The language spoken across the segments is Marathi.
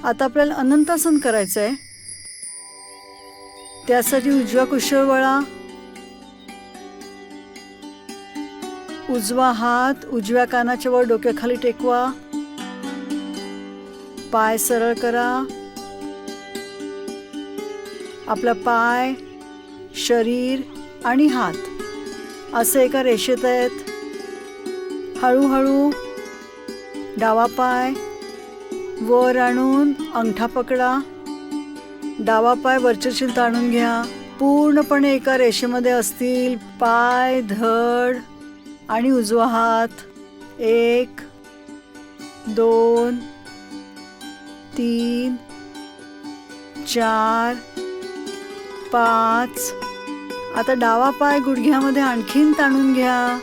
आता आपल्याला अनंतासन करायचं आहे. त्यासाठी उजव्या कुशीवर वळा. उजवा हात उजव्या कानाच्या वर डोक्याखाली टेकवा. पाय सरळ करा. आपला पाय, शरीर आणि हात असे एका रेषेत आहेत. हळूहळू डावा पाय वर आणून अंगठा पकडा. डावा पाय वरचेशील ताणून घ्या. पूर्णपणे एका रेषेमध्ये असतील पाय, धड आणि उजवा हात. 1 2 3 4 5. आता डावा पाय गुडघ्यामध्ये आणखीन ताणून घ्या.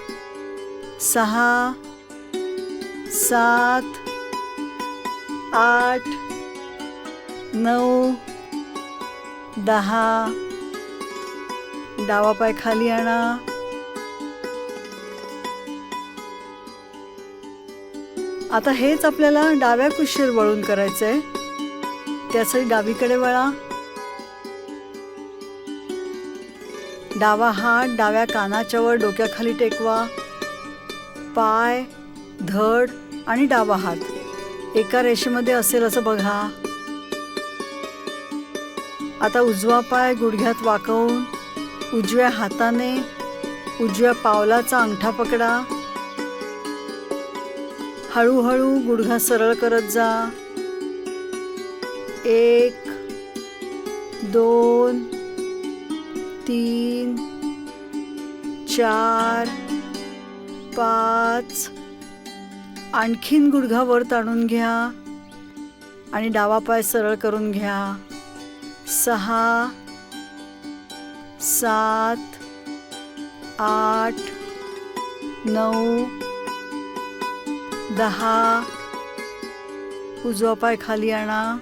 6 7 8 9 10. डावा पाय खाली आणा. आता हेच आपल्याला डाव्या कुशीवर वळून करायचंय. त्यासाठी डावीकडे वळा. डावा हात डाव्या कानाच्या वर डोक्याखाली टेकवा. पाय, धड आणि डावा हात एका रेषेमध्ये असेल असं बघा. आता उजवा पाय गुडघ्यात वाकवून उजव्या हाताने उजव्या पावलाचा अंगठा पकडा. हळूहळू गुडघा सरळ करत जा. 1 2 3 4 5. आणखीन गुडघा वर ताणून घ्या आणि डावा पाय सरळ करून घ्या. 6 7 8 9 10. उजवा पाय खाली आणा.